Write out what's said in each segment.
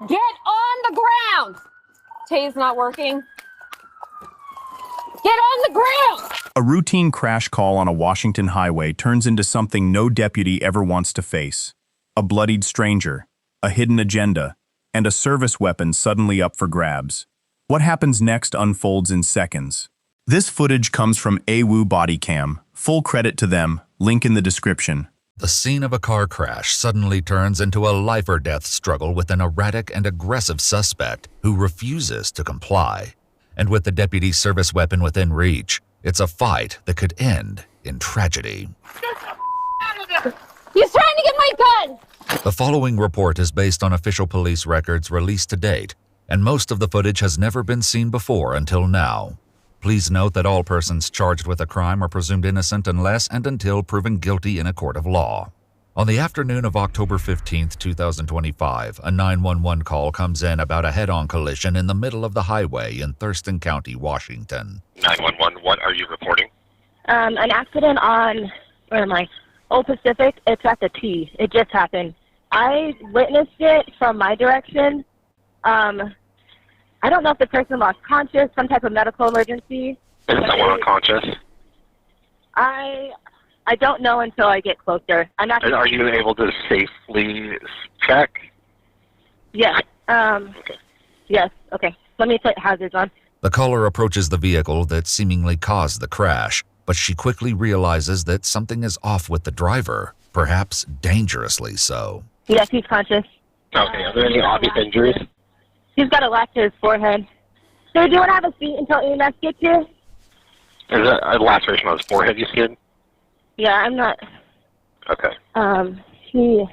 Get on the ground! Tay's not working. Get on the ground! A routine crash call on a Washington highway turns into something no deputy ever wants to face. A bloodied stranger, a hidden agenda, and a service weapon suddenly up for grabs. What happens next unfolds in seconds. This footage comes from AWU Bodycam. Full credit to them, link in the description. The scene of a car crash suddenly turns into a life-or-death struggle with an erratic and aggressive suspect who refuses to comply. And with the deputy's service weapon within reach, it's a fight that could end in tragedy. He's trying to get my gun! The following report is based on official police records released to date, and most of the footage has never been seen before until now. Please note that all persons charged with a crime are presumed innocent unless and until proven guilty in a court of law. On the afternoon of October 15, 2025, a 911 call comes in about a head-on collision in the middle of the highway in Thurston County, Washington. 911, what are you reporting? An accident on, where am I? Old Pacific. It's at the T. It just happened. I witnessed it from my direction. I don't know if the person lost conscious, some type of medical emergency. Is someone unconscious? I don't know until I get closer. I'm not. Are you able to safely check? Yes. Okay. Yes. Okay. Let me put hazards on. The caller approaches the vehicle that seemingly caused the crash, but she quickly realizes that something is off with the driver, perhaps dangerously so. Yes, he's conscious. Okay. Are there any obvious injuries? He's got a lash to his forehead. Sir, do you want to have a seat until EMS gets here? Is that a laceration on his forehead you skin? Yeah, I'm not. Okay. He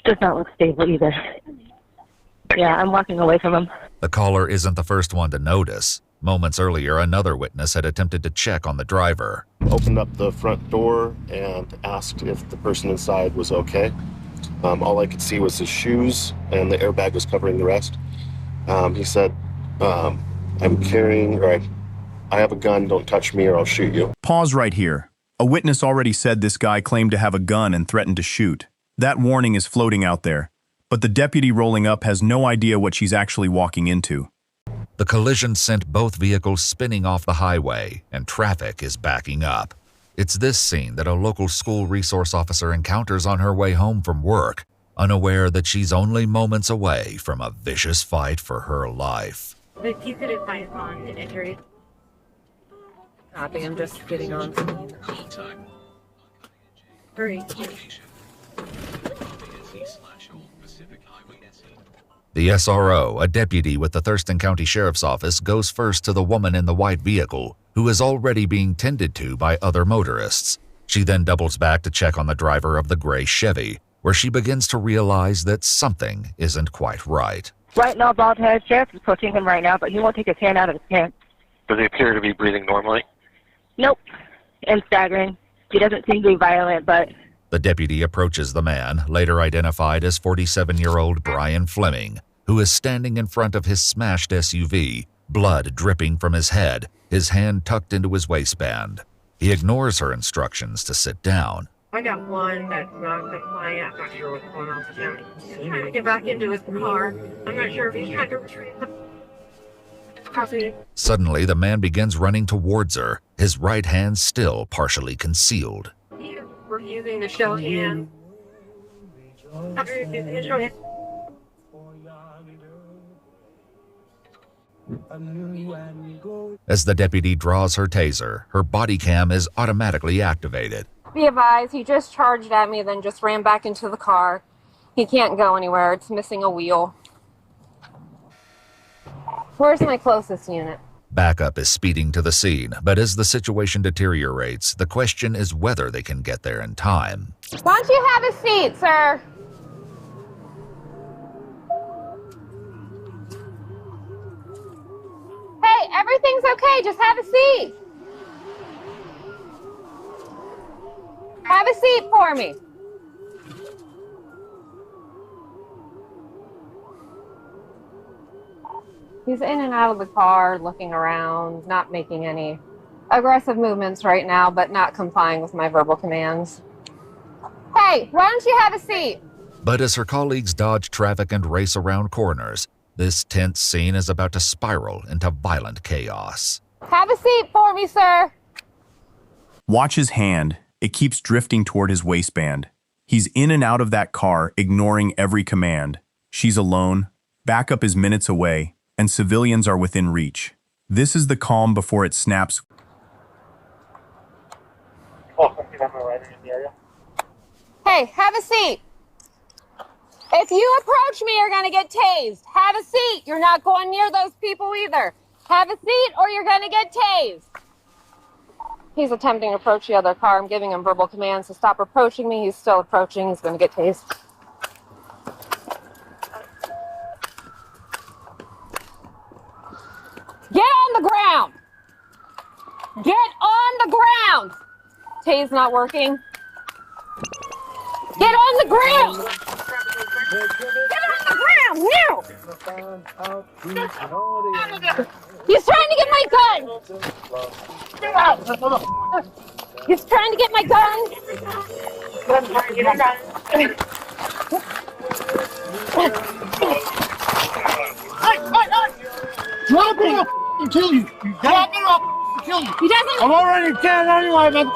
does not look stable either. Yeah, I'm walking away from him. The caller isn't the first one to notice. Moments earlier, another witness had attempted to check on the driver. Opened up the front door and asked if the person inside was okay. All I could see was his shoes, and the airbag was covering the rest. He said, I'm carrying, or I have a gun, don't touch me or I'll shoot you. Pause right here. A witness already said this guy claimed to have a gun and threatened to shoot. That warning is floating out there, but the deputy rolling up has no idea what she's actually walking into. The collision sent both vehicles spinning off the highway, and traffic is backing up. It's this scene that a local school resource officer encounters on her way home from work, unaware that she's only moments away from a vicious fight for her life. If you could advise on the injury. Copy, I'm just getting on. Hurry. The SRO, a deputy with the Thurston County Sheriff's Office, goes first to the woman in the white vehicle, who is already being tended to by other motorists. She then doubles back to check on the driver of the gray Chevy, where she begins to realize that something isn't quite right. Right now, bald-headed sheriff is approaching him right now, but he won't take his hand out of his pants. Does he appear to be breathing normally? Nope. And staggering. He doesn't seem to be violent, but... The deputy approaches the man, later identified as 47-year-old Bryan Fleming, who is standing in front of his smashed SUV, blood dripping from his head, his hand tucked into his waistband. He ignores her instructions to sit down. I got one that's not compliant. I'm not sure what's going on with him. He's trying to get back into his car. I'm not sure if he's trying to retrieve the copy. Suddenly, the man begins running towards her, his right hand still partially concealed. He is refusing to show hand. Show hand. As the deputy draws her taser, her body cam is automatically activated. Be advised, he just charged at me, then just ran back into the car. He can't go anywhere. It's missing a wheel. Where's my closest unit? Backup is speeding to the scene, but as the situation deteriorates, the question is whether they can get there in time. Why don't you have a seat, sir? Hey, everything's okay. Just have a seat. Have a seat for me. He's in and out of the car, looking around, not making any aggressive movements right now, but not complying with my verbal commands. Hey, why don't you have a seat? But as her colleagues dodge traffic and race around corners, this tense scene is about to spiral into violent chaos. Have a seat for me, sir. Watch his hand. It keeps drifting toward his waistband. He's in and out of that car, ignoring every command. She's alone. Backup is minutes away, and civilians are within reach. This is the calm before it snaps. Hey, have a seat. If you approach me, you're going to get tased. Have a seat. You're not going near those people either. Have a seat or you're going to get tased. He's attempting to approach the other car. I'm giving him verbal commands to stop approaching me. He's still approaching. He's going to get tased. Get on the ground. Get on the ground. Tase not working. Get on the ground. Get on the ground now. He's trying to get my gun. He's trying to get my gun. Drop it up and kill you. Drop it up and kill you. He doesn't. I'm already dead anyway, man.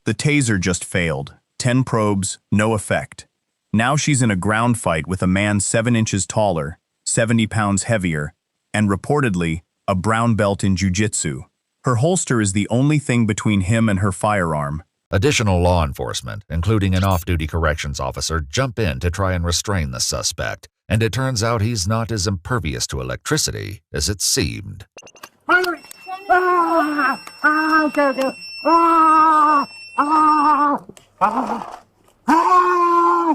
The taser just failed. 10 probes, no effect. Now she's in a ground fight with a man 7 inches taller, 70 pounds heavier, and reportedly, a brown belt in jiu-jitsu. Her holster is the only thing between him and her firearm. Additional law enforcement, including an off-duty corrections officer, jump in to try and restrain the suspect, and it turns out he's not as impervious to electricity as it seemed. Okay.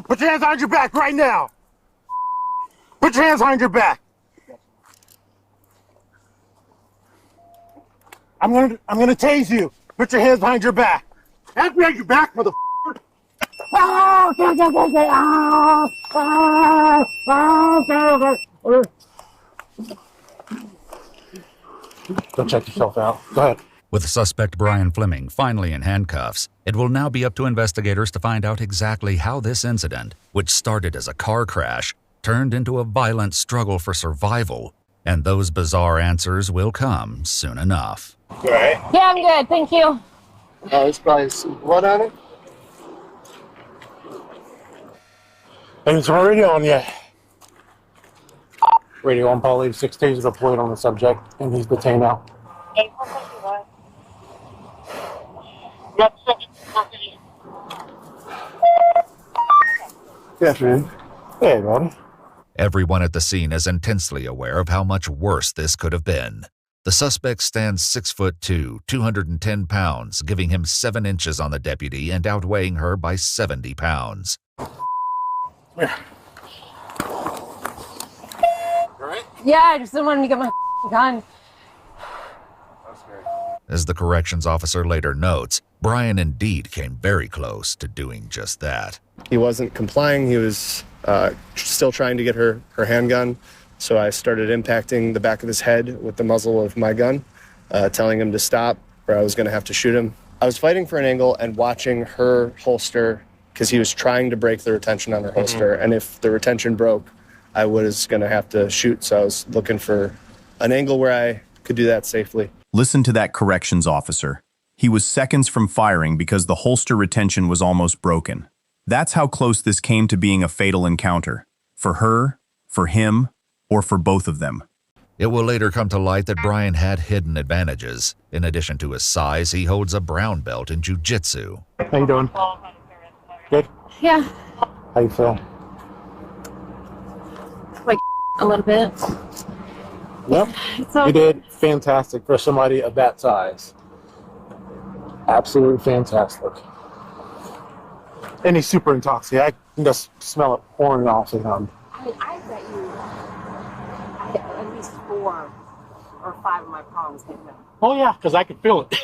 Put your hands behind your back right now. Put your hands behind your back. I'm gonna tase you. Put your hands behind your back. Hands behind your back, motherfucker. Go check yourself out. Go ahead. With suspect Bryan Fleming finally in handcuffs, it will now be up to investigators to find out exactly how this incident, which started as a car crash, turned into a violent struggle for survival. And those bizarre answers will come soon enough. You all right? Yeah, I'm good. Thank you. There's probably some blood on it. And it's already on yet. Radio on Paul 86 taser deployed on the subject, and he's detained now. Good afternoon. Hey, buddy. Everyone at the scene is intensely aware of how much worse this could have been. The suspect stands 6'2", 210 pounds, giving him 7 inches on the deputy and outweighing her by 70 pounds. Yeah. All right? Yeah, I just didn't want him to get my gun. As the corrections officer later notes, Bryan indeed came very close to doing just that. He wasn't complying. He was still trying to get her handgun. So I started impacting the back of his head with the muzzle of my gun, telling him to stop or I was going to have to shoot him. I was fighting for an angle and watching her holster because he was trying to break the retention on her holster. And if the retention broke, I was going to have to shoot. So I was looking for an angle where I could do that safely. Listen to that corrections officer. He was seconds from firing because the holster retention was almost broken. That's how close this came to being a fatal encounter. For her, for him, or for both of them. It will later come to light that Bryan had hidden advantages. In addition to his size, he holds a brown belt in jiu-jitsu. How you doing? Good? Yeah, How you feel? like a little bit. Yep. So You did fantastic for somebody of that size. Absolutely fantastic. And he's super intoxicated. I can just smell it pouring off of him. I mean, I bet you at least 4 or 5 of my palms hit him. Oh yeah, because I could feel it.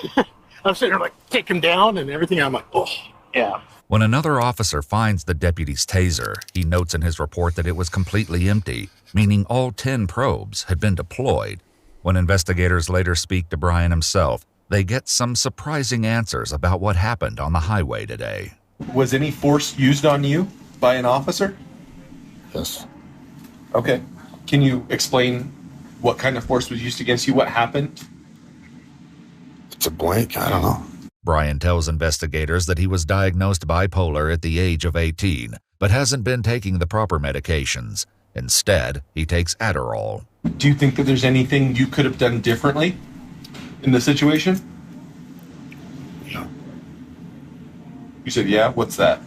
I'm sitting there like take him down and everything. I'm like, oh yeah. When another officer finds the deputy's taser, he notes in his report that it was completely empty, meaning all 10 probes had been deployed. When investigators later speak to Bryan himself, They get some surprising answers about what happened on the highway today. Was any force used on you by an officer? Yes. Okay. Can you explain what kind of force was used against you? What happened? It's a blank. I don't know. Bryan tells investigators that he was diagnosed bipolar at the age of 18, but hasn't been taking the proper medications. Instead, he takes Adderall. Do you think that there's anything you could have done differently in the situation? Yeah. You said, yeah? What's that?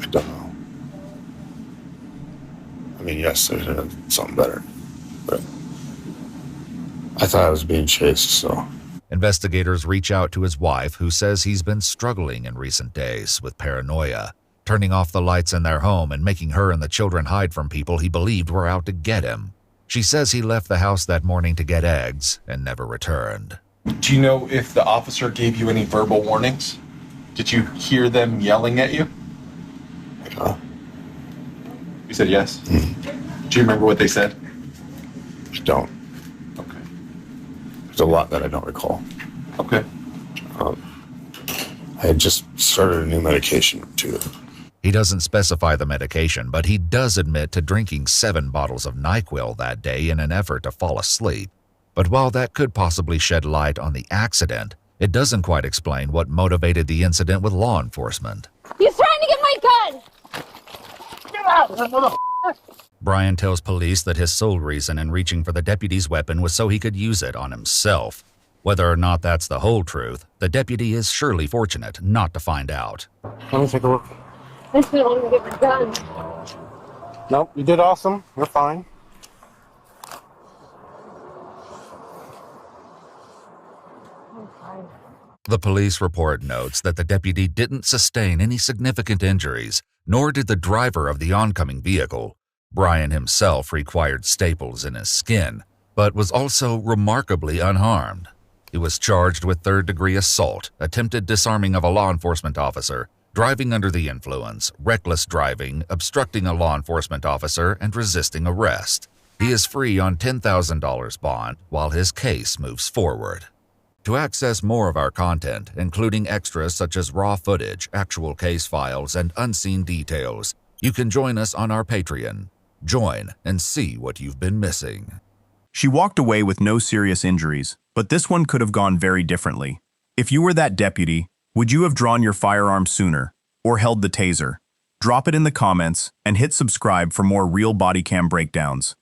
I don't know. I mean, yes, I should have done something better. But I thought I was being chased, so. Investigators reach out to his wife, who says he's been struggling in recent days with paranoia, turning off the lights in their home and making her and the children hide from people he believed were out to get him. She says he left the house that morning to get eggs and never returned. Do you know if the officer gave you any verbal warnings? Did you hear them yelling at you? Yeah. You said yes? Mm-hmm. Do you remember what they said? I don't. Okay. There's a lot that I don't recall. Okay. I had just started a new medication, too. He doesn't specify the medication, but he does admit to drinking 7 bottles of NyQuil that day in an effort to fall asleep. But while that could possibly shed light on the accident, it doesn't quite explain what motivated the incident with law enforcement. He's trying to get my gun! Get out, motherfucker! Bryan tells police that his sole reason in reaching for the deputy's weapon was so he could use it on himself. Whether or not that's the whole truth, the deputy is surely fortunate not to find out. Let me take a look. I still want to get my gun. Nope, you did awesome. You're fine. The police report notes that the deputy didn't sustain any significant injuries, nor did the driver of the oncoming vehicle. Bryan himself required staples in his skin, but was also remarkably unharmed. He was charged with third-degree assault, attempted disarming of a law enforcement officer, driving under the influence, reckless driving, obstructing a law enforcement officer, and resisting arrest. He is free on $10,000 bond while his case moves forward. To access more of our content, including extras such as raw footage, actual case files, and unseen details, you can join us on our Patreon. Join and see what you've been missing. She walked away with no serious injuries, but this one could have gone very differently. If you were that deputy, would you have drawn your firearm sooner or held the taser? Drop it in the comments and hit subscribe for more real body cam breakdowns.